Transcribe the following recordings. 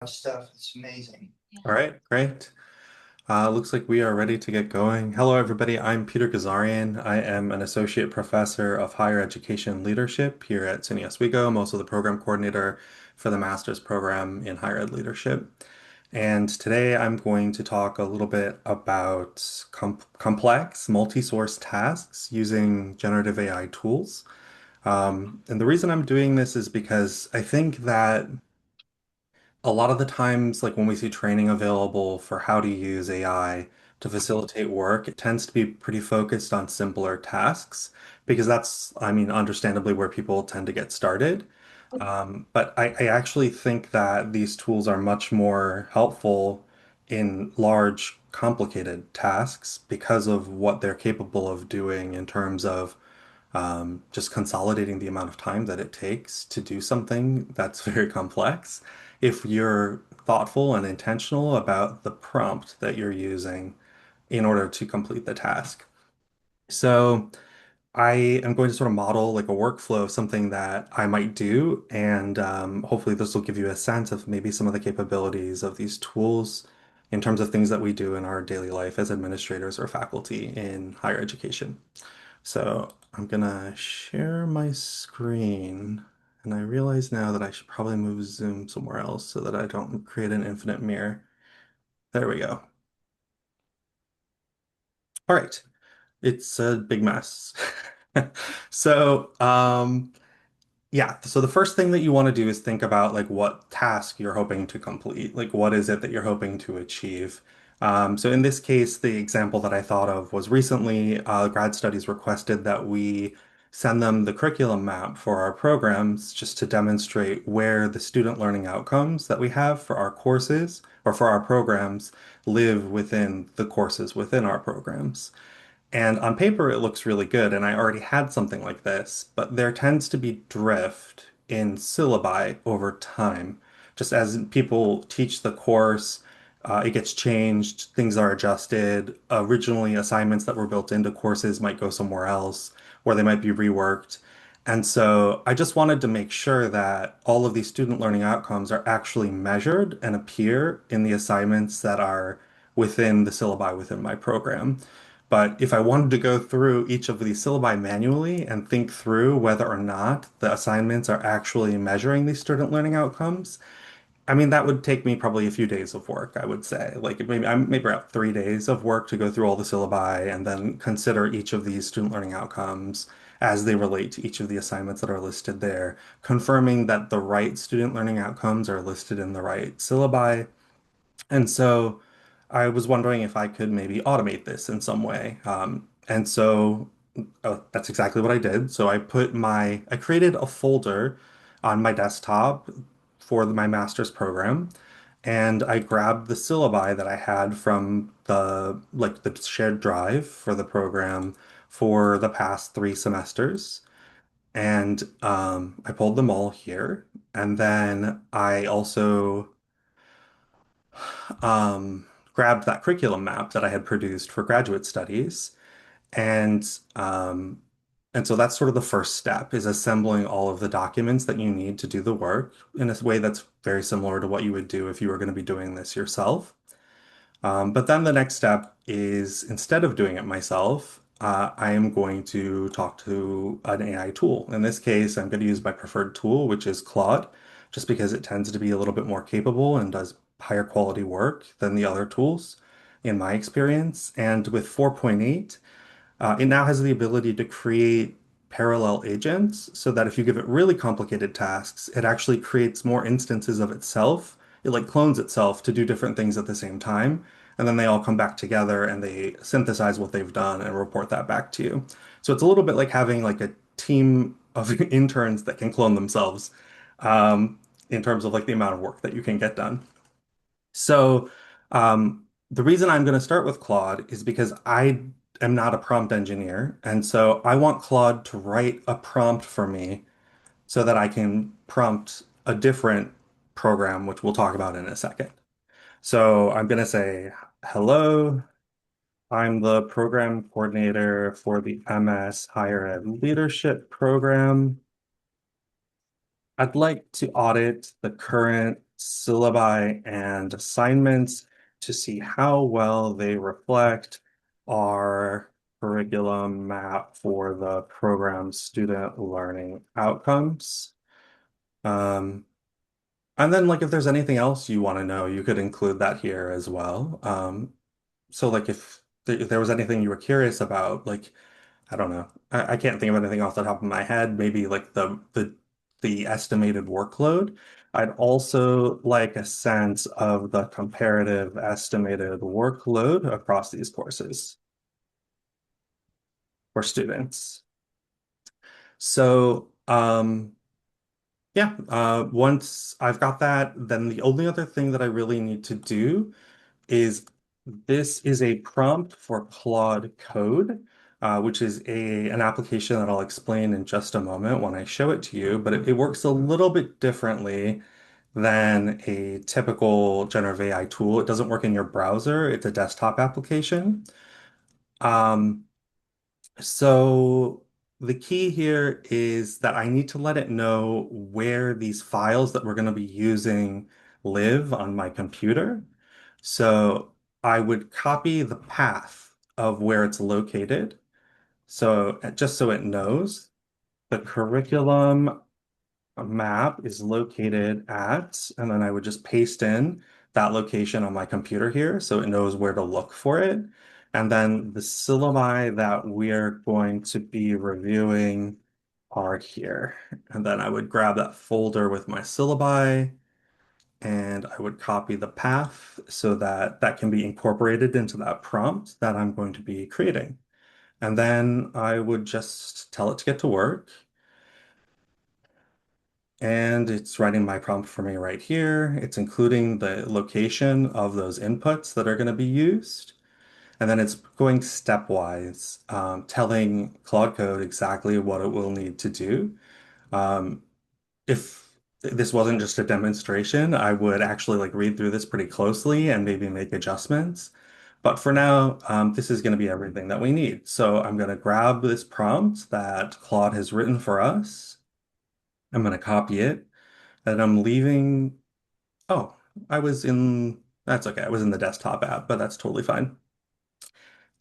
stuff. It's amazing. All right, great. Looks like we are ready to get going. Hello, everybody. I'm Peter Ghazarian. I am an associate professor of higher education leadership here at SUNY Oswego. I'm also the program coordinator for the master's program in higher ed leadership. And today I'm going to talk a little bit about complex multi-source tasks using generative AI tools. And the reason I'm doing this is because I think that a lot of the times, like when we see training available for how to use AI to facilitate work, it tends to be pretty focused on simpler tasks because that's, I mean, understandably where people tend to get started. But I actually think that these tools are much more helpful in large, complicated tasks because of what they're capable of doing in terms of just consolidating the amount of time that it takes to do something that's very complex. If you're thoughtful and intentional about the prompt that you're using in order to complete the task. So I am going to sort of model like a workflow of something that I might do, and hopefully this will give you a sense of maybe some of the capabilities of these tools in terms of things that we do in our daily life as administrators or faculty in higher education. So I'm gonna share my screen, and I realize now that I should probably move Zoom somewhere else so that I don't create an infinite mirror. There we go. All right, it's a big mess. So, yeah, so the first thing that you want to do is think about like what task you're hoping to complete. Like what is it that you're hoping to achieve? So in this case, the example that I thought of was recently grad studies requested that we send them the curriculum map for our programs just to demonstrate where the student learning outcomes that we have for our courses or for our programs live within the courses within our programs. And on paper, it looks really good, and I already had something like this, but there tends to be drift in syllabi over time. Just as people teach the course, it gets changed, things are adjusted. Originally, assignments that were built into courses might go somewhere else, or they might be reworked. And so I just wanted to make sure that all of these student learning outcomes are actually measured and appear in the assignments that are within the syllabi within my program. But if I wanted to go through each of these syllabi manually and think through whether or not the assignments are actually measuring these student learning outcomes, I mean, that would take me probably a few days of work, I would say. Like maybe I'm maybe about 3 days of work to go through all the syllabi and then consider each of these student learning outcomes as they relate to each of the assignments that are listed there, confirming that the right student learning outcomes are listed in the right syllabi. And so I was wondering if I could maybe automate this in some way. And so that's exactly what I did. So I created a folder on my desktop for my master's program, and I grabbed the syllabi that I had from the shared drive for the program for the past 3 semesters. And I pulled them all here. And then I also um, grabbed that curriculum map that I had produced for graduate studies, and um, and so that's sort of the first step is assembling all of the documents that you need to do the work in a way that's very similar to what you would do if you were going to be doing this yourself. But then the next step is instead of doing it myself, I am going to talk to an AI tool. In this case, I'm going to use my preferred tool, which is Claude, just because it tends to be a little bit more capable and does higher quality work than the other tools in my experience. And with 4.8, it now has the ability to create parallel agents so that if you give it really complicated tasks, it actually creates more instances of itself. It like clones itself to do different things at the same time. And then they all come back together and they synthesize what they've done and report that back to you. So it's a little bit like having like a team of interns that can clone themselves um, in terms of like the amount of work that you can get done. So, the reason I'm going to start with Claude is because I am not a prompt engineer. And so I want Claude to write a prompt for me so that I can prompt a different program, which we'll talk about in a second. So I'm going to say, hello, I'm the program coordinator for the MS Higher Ed Leadership Program. I'd like to audit the current syllabi and assignments to see how well they reflect our curriculum map for the program student learning outcomes. Um, and then like if there's anything else you want to know, you could include that here as well. So like if there was anything you were curious about, like I don't know. I can't think of anything off the top of my head. Maybe like the estimated workload. I'd also like a sense of the comparative estimated workload across these courses for students. So yeah, once I've got that, then the only other thing that I really need to do is this is a prompt for Claude Code, which is an application that I'll explain in just a moment when I show it to you, but it works a little bit differently than a typical generative AI tool. It doesn't work in your browser. It's a desktop application. Um, so the key here is that I need to let it know where these files that we're going to be using live on my computer. So I would copy the path of where it's located. So just so it knows, the curriculum map is located at, and then I would just paste in that location on my computer here so it knows where to look for it. And then the syllabi that we're going to be reviewing are here. And then I would grab that folder with my syllabi and I would copy the path so that that can be incorporated into that prompt that I'm going to be creating. And then I would just tell it to get to work. And it's writing my prompt for me right here. It's including the location of those inputs that are going to be used. And then it's going stepwise, telling Claude Code exactly what it will need to do. Um, if this wasn't just a demonstration, I would actually like read through this pretty closely and maybe make adjustments. But for now, this is going to be everything that we need. So I'm going to grab this prompt that Claude has written for us. I'm going to copy it. And I'm leaving. Oh, that's okay. I was in the desktop app, but that's totally fine.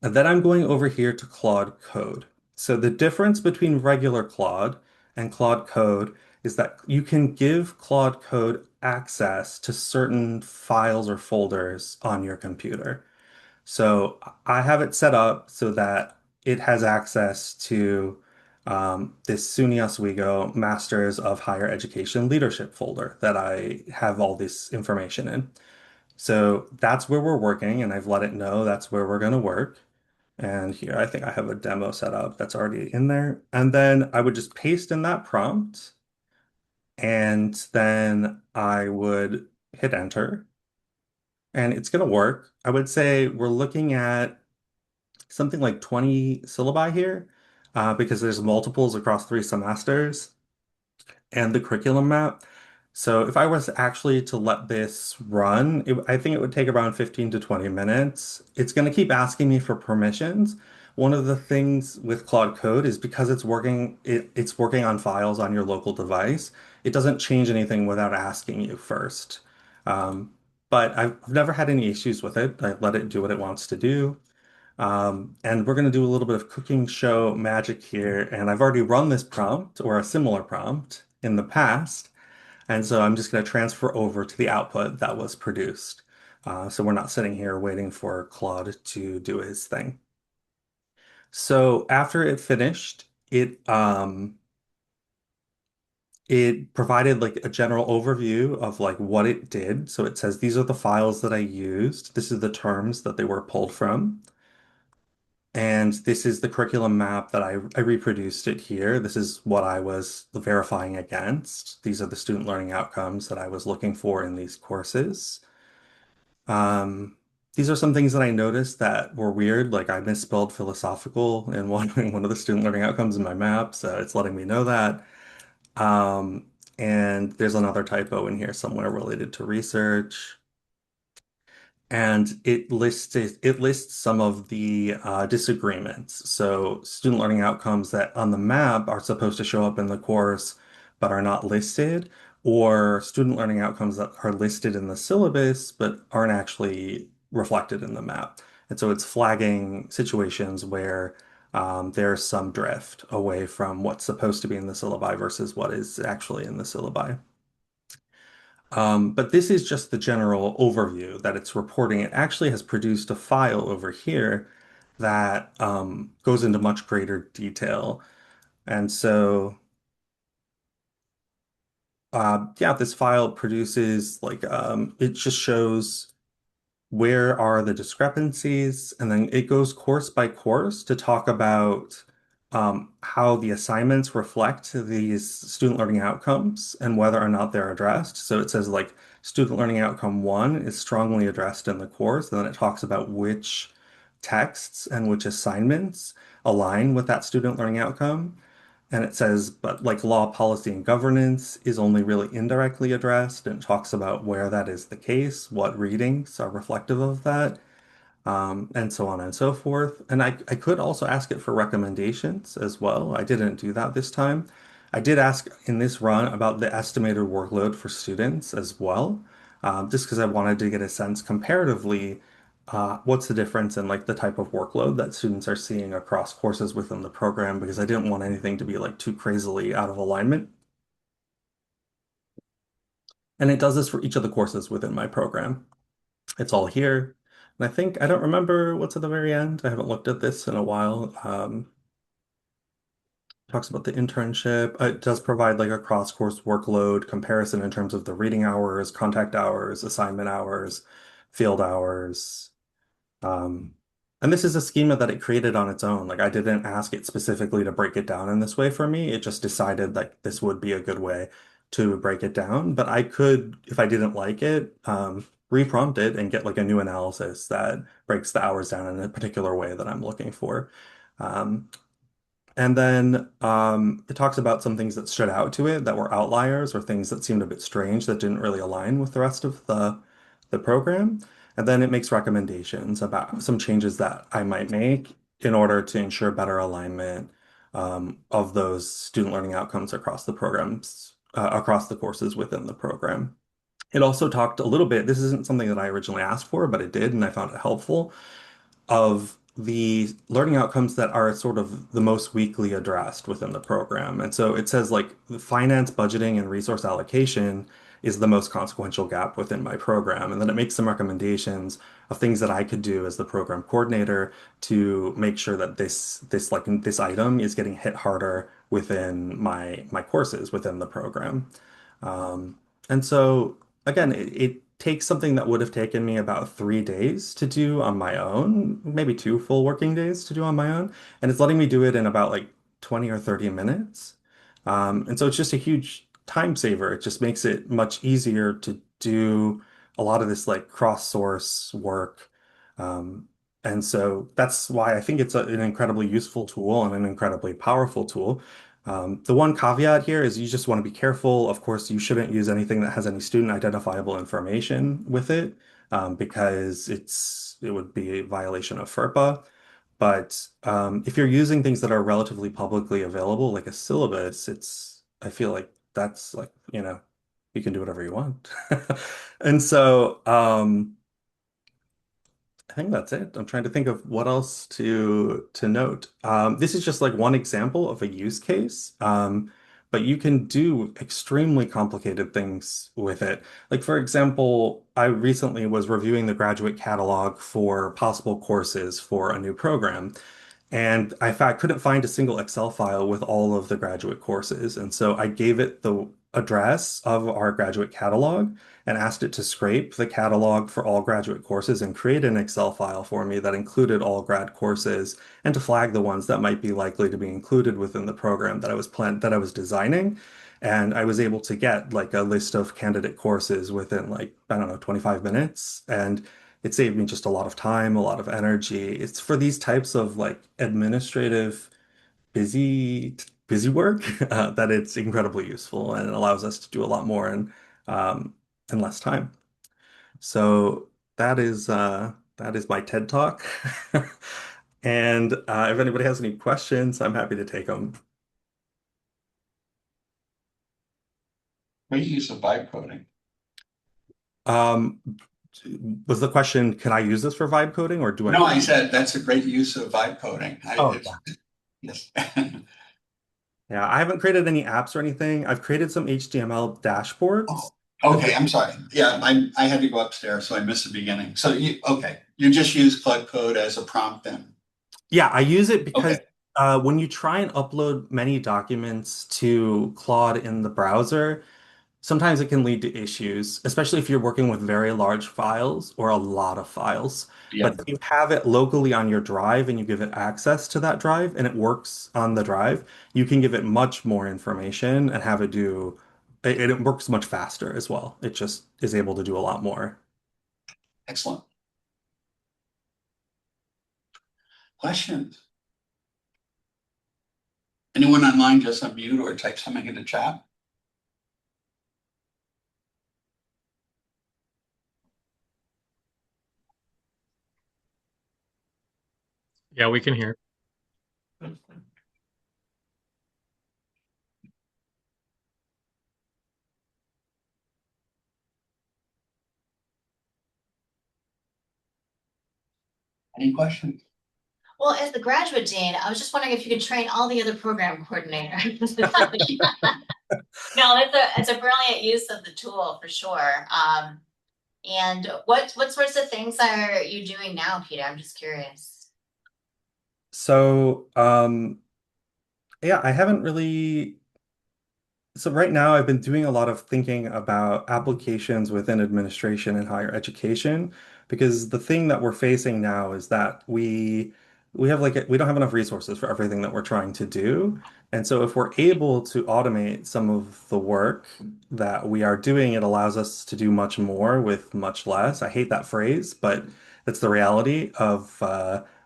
And then I'm going over here to Claude Code. So the difference between regular Claude and Claude Code is that you can give Claude Code access to certain files or folders on your computer. So I have it set up so that it has access to this SUNY Oswego Masters of Higher Education Leadership folder that I have all this information in. So that's where we're working, and I've let it know that's where we're going to work. And here, I think I have a demo set up that's already in there. And then I would just paste in that prompt, and then I would hit enter, and it's going to work. I would say we're looking at something like 20 syllabi here, because there's multiples across 3 semesters and the curriculum map. So if I was actually to let this run, I think it would take around 15 to 20 minutes. It's going to keep asking me for permissions. One of the things with Claude Code is because it's working on files on your local device. It doesn't change anything without asking you first. Um, but I've never had any issues with it. I let it do what it wants to do. And we're going to do a little bit of cooking show magic here. And I've already run this prompt or a similar prompt in the past. And so I'm just going to transfer over to the output that was produced. So we're not sitting here waiting for Claude to do his thing. So after it finished, it provided like a general overview of like what it did. So it says these are the files that I used. This is the terms that they were pulled from. And this is the curriculum map that I reproduced it here. This is what I was verifying against. These are the student learning outcomes that I was looking for in these courses. Um, these are some things that I noticed that were weird. Like I misspelled philosophical in in one of the student learning outcomes in my map, so it's letting me know that. Um, and there's another typo in here somewhere related to research. And it lists some of the disagreements. So student learning outcomes that on the map are supposed to show up in the course but are not listed or student learning outcomes that are listed in the syllabus but aren't actually reflected in the map. And so it's flagging situations where there's some drift away from what's supposed to be in the syllabi versus what is actually in the syllabi. But this is just the general overview that it's reporting. It actually has produced a file over here that goes into much greater detail. And so, yeah, this file produces it just shows where are the discrepancies, and then it goes course by course to talk about how the assignments reflect these student learning outcomes and whether or not they're addressed. So it says like student learning outcome one is strongly addressed in the course, and then it talks about which texts and which assignments align with that student learning outcome. And it says, but like law, policy, and governance is only really indirectly addressed, and it talks about where that is the case, what readings are reflective of that, and so on and so forth. And I could also ask it for recommendations as well. I didn't do that this time. I did ask in this run about the estimated workload for students as well, just because I wanted to get a sense comparatively, what's the difference in like the type of workload that students are seeing across courses within the program, because I didn't want anything to be like too crazily out of alignment. And it does this for each of the courses within my program. It's all here. And I think, I don't remember what's at the very end. I haven't looked at this in a while. Talks about the internship. It does provide like a cross-course workload comparison in terms of the reading hours, contact hours, assignment hours, field hours. Um, and this is a schema that it created on its own. Like I didn't ask it specifically to break it down in this way for me. It just decided that this would be a good way to break it down. But I could, if I didn't like it, reprompt it and get like a new analysis that breaks the hours down in a particular way that I'm looking for. Um, and then it talks about some things that stood out to it that were outliers or things that seemed a bit strange that didn't really align with the rest of the program. And then it makes recommendations about some changes that I might make in order to ensure better alignment of those student learning outcomes across the programs, across the courses within the program. It also talked a little bit, this isn't something that I originally asked for, but it did, and I found it helpful, of the learning outcomes that are sort of the most weakly addressed within the program. And so it says like the finance, budgeting, and resource allocation is the most consequential gap within my program. And then it makes some recommendations of things that I could do as the program coordinator to make sure that this item is getting hit harder within my courses within the program. Um, and so again, it takes something that would have taken me about 3 days to do on my own, maybe two full working days to do on my own, and it's letting me do it in about like 20 or 30 minutes. And so it's just a huge time saver. It just makes it much easier to do a lot of this like cross-source work. Um, and so that's why I think it's an incredibly useful tool and an incredibly powerful tool. The one caveat here is you just want to be careful. Of course, you shouldn't use anything that has any student identifiable information with it, because it would be a violation of FERPA. But if you're using things that are relatively publicly available, like a syllabus, I feel like that's like, you can do whatever you want. And so, I think that's it. I'm trying to think of what else to note. This is just like one example of a use case, but you can do extremely complicated things with it. Like for example, I recently was reviewing the graduate catalog for possible courses for a new program. And I couldn't find a single Excel file with all of the graduate courses. And so I gave it the address of our graduate catalog and asked it to scrape the catalog for all graduate courses and create an Excel file for me that included all grad courses and to flag the ones that might be likely to be included within the program that I was designing. And I was able to get like a list of candidate courses within like, I don't know, 25 minutes. And it saved me just a lot of time, a lot of energy. It's for these types of like administrative busy work that it's incredibly useful, and it allows us to do a lot more um, in less time. So that is my TED Talk. And if anybody has any questions, I'm happy to take them. Great use of vibe coding. Um, was the question, can I use this for vibe coding or do I? No, I said that's a great use of vibe coding. Oh, yeah. Yes. Yeah, I haven't created any apps or anything. I've created some HTML dashboards. Oh, okay. I'm sorry. Yeah, I had to go upstairs, so I missed the beginning. So okay, you just use Cloud Code as a prompt then. Yeah, I use it because Okay. when you try and upload many documents to Claude in the browser, sometimes it can lead to issues, especially if you're working with very large files or a lot of files. But Yeah. if you have it locally on your drive and you give it access to that drive and it works on the drive, you can give it much more information and have it do it works much faster as well. It just is able to do a lot more. Excellent. Questions? Anyone online just unmute or type something in the chat? Yeah, we can hear. Any questions? Well, as the graduate dean, I was just wondering if you could train all the other program coordinators. No, it's a brilliant use of the tool for sure. And what sorts of things are you doing now, Peter? I'm just curious. So, yeah, I haven't really. So right now, I've been doing a lot of thinking about applications within administration and higher education, because the thing that we're facing now is that we have we don't have enough resources for everything that we're trying to do. And so if we're able to automate some of the work that we are doing, it allows us to do much more with much less. I hate that phrase, but that's the reality of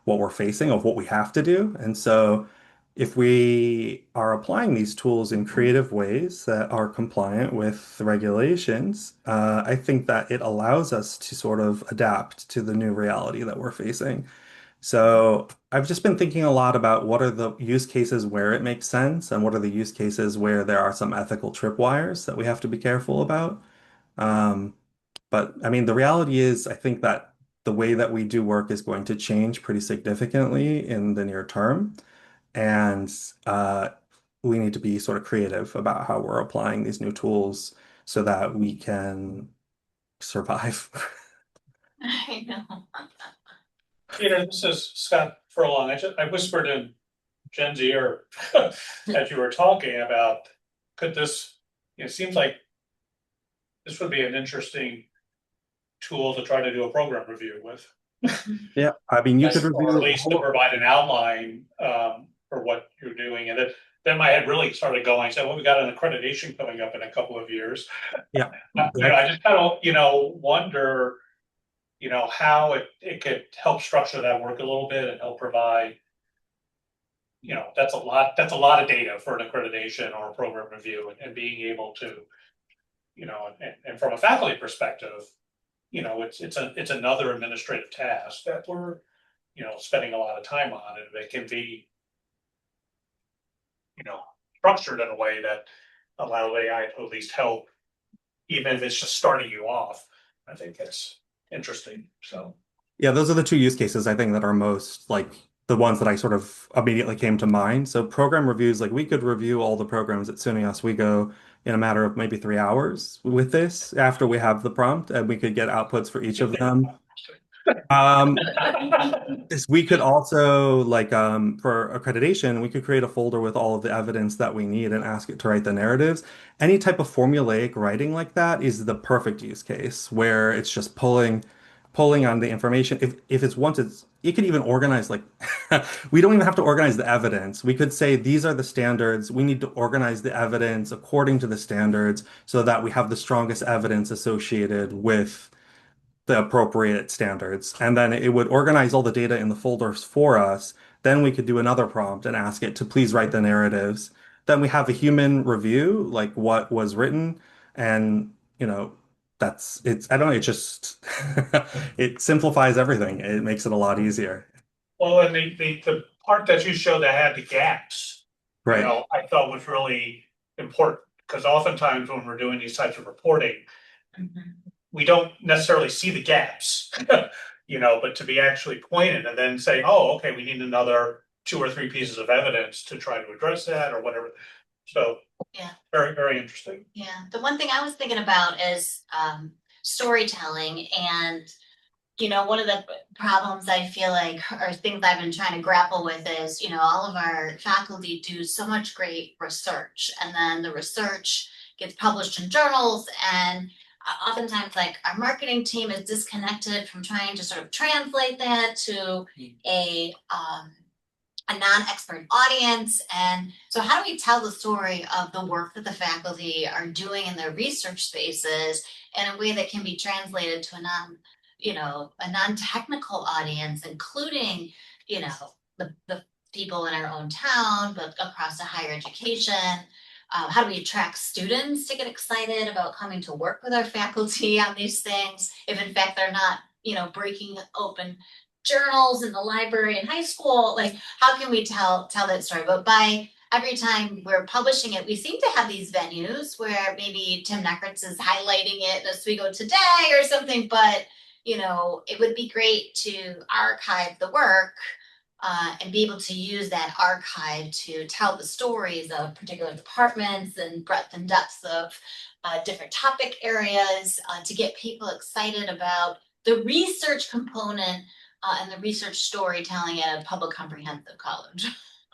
what we're facing, of what we have to do. And so if we are applying these tools in creative ways that are compliant with the regulations, I think that it allows us to sort of adapt to the new reality that we're facing. So I've just been thinking a lot about what are the use cases where it makes sense and what are the use cases where there are some ethical tripwires that we have to be careful about. Um, but I mean, the reality is, I think that the way that we do work is going to change pretty significantly in the near term. And uh, we need to be sort of creative about how we're applying these new tools so that we can survive. I know. Peter, this is Scott Furlong. I whispered in Jen's ear as you were talking about could this, it seems like this would be an interesting tool to try to do a program review with. Yeah, I mean, you could Or at review least to provide an outline for what you're doing. And then my head really started going, so well, we got an accreditation coming up in a couple of years. yeah, I just kind of, wonder, how it could help structure that work a little bit and help provide, that's a lot of data for an accreditation or a program review and being able to, and from a faculty perspective, it's another administrative task that we're, spending a lot of time on, and it can be, you know, structured in a way that allows AI to at least help, even if it's just starting you off. I think it's interesting. So yeah, those are the two use cases I think that are most like the ones that I sort of immediately came to mind. So program reviews, like we could review all the programs at SUNY Oswego in a matter of maybe 3 hours with this after we have the prompt, and we could get outputs for each of them. Um, is we could also like for accreditation, we could create a folder with all of the evidence that we need and ask it to write the narratives. Any type of formulaic writing like that is the perfect use case where it's just pulling on the information. If it's wanted, it could even organize like we don't even have to organize the evidence. We could say these are the standards. We need to organize the evidence according to the standards so that we have the strongest evidence associated with the appropriate standards. And then it would organize all the data in the folders for us. Then we could do another prompt and ask it to please write the narratives. Then we have a human review, like what was written. And, I don't know, it just, it simplifies everything. It makes it a lot easier. well, and the part that you showed that had the gaps, Right. I thought was really important because oftentimes when we're doing these types of reporting, Mhm. we don't necessarily see the gaps. But to be actually pointed and then say, oh, okay, we need another 2 or 3 pieces of evidence to try to address that or whatever. So Yeah. very, very interesting. Yeah, the one thing I was thinking about is storytelling, and one of the problems I feel like, or things I've been trying to grapple with is, all of our faculty do so much great research, and then the research gets published in journals, and oftentimes like our marketing team is disconnected from trying to sort of translate that to a non-expert audience. And so how do we tell the story of the work that the faculty are doing in their research spaces in a way that can be translated to a non-technical audience, including, the people in our own town, but across the higher education? How do we attract students to get excited about coming to work with our faculty on these things, if in fact they're not, breaking open journals in the library in high school? Like, how can we tell that story? But by every time we're publishing it, we seem to have these venues where maybe Tim Neckrits is highlighting it as we go today or something, but it would be great to archive the work and be able to use that archive to tell the stories of particular departments and breadth and depth of different topic areas, to get people excited about the research component and the research storytelling at a public comprehensive college,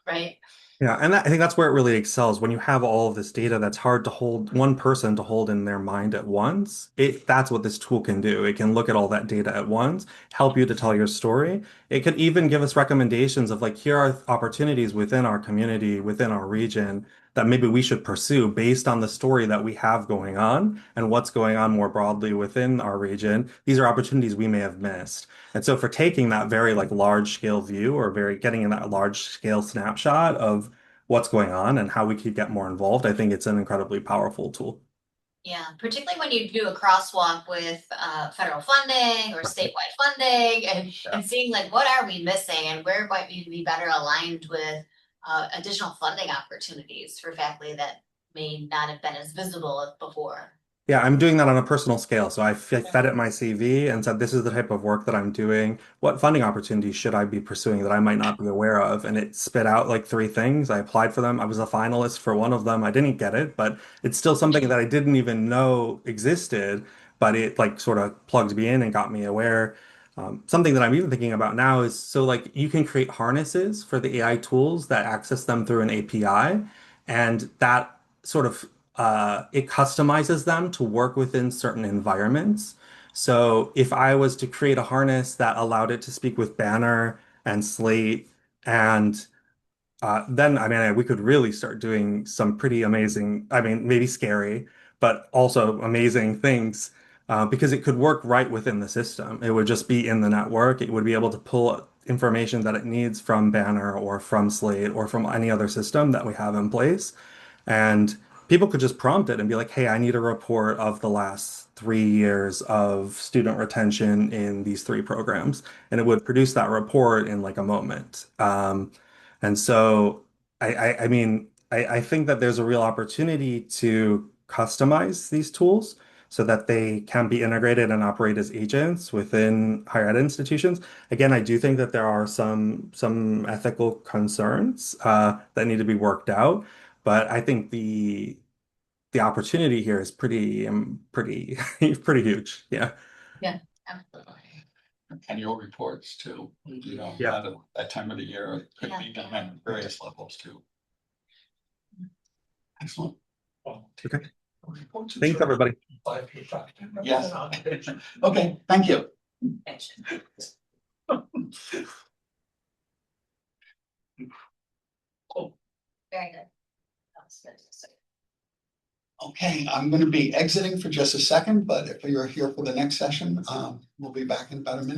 right? Yeah, and I think that's where it really excels. When you have all of this data that's hard to hold one person to hold in their mind at once, that's what this tool can do. It can look at all that data at once, help you to tell your story. It could even give us recommendations of like, here are opportunities within our community, within our region that maybe we should pursue based on the story that we have going on and what's going on more broadly within our region. These are opportunities we may have missed. And so for taking that very like large scale view, or very getting in that large scale snapshot of what's going on and how we could get more involved, I think it's an incredibly powerful tool. Yeah, particularly when you do a crosswalk with federal funding or statewide funding, and seeing like what are we missing and where might we be better aligned with additional funding opportunities for faculty that may not have been as visible as before. Yeah, I'm doing that on a personal scale. So I fed it my CV and said, this is the type of work that I'm doing. What funding opportunities should I be pursuing that I might not be aware of? And it spit out like 3 things. I applied for them. I was a finalist for one of them. I didn't get it, but it's still something that I didn't even know existed, but it like sort of plugged me in and got me aware. Something that I'm even thinking about now is, so like you can create harnesses for the AI tools that access them through an API, and that sort of it customizes them to work within certain environments. So if I was to create a harness that allowed it to speak with Banner and Slate, and then I mean we could really start doing some pretty amazing, I mean maybe scary, but also amazing things, because it could work right within the system. It would just be in the network. It would be able to pull information that it needs from Banner or from Slate or from any other system that we have in place. And people could just prompt it and be like, hey, I need a report of the last 3 years of student retention in these 3 programs. And it would produce that report in like a moment. And so I mean, I think that there's a real opportunity to customize these tools so that they can be integrated and operate as agents within higher ed institutions. Again, I do think that there are some ethical concerns that need to be worked out. But I think the opportunity here is pretty pretty huge. Yeah. Yeah, absolutely. Annual reports too, Yeah. at that time of the year, it could Yeah. be done at various levels too. Excellent. Okay. Thanks, everybody. Yes. Okay, thank you. Very good. That was good. Okay, I'm going to be exiting for just a second, but if you're here for the next session, we'll be back in about a minute.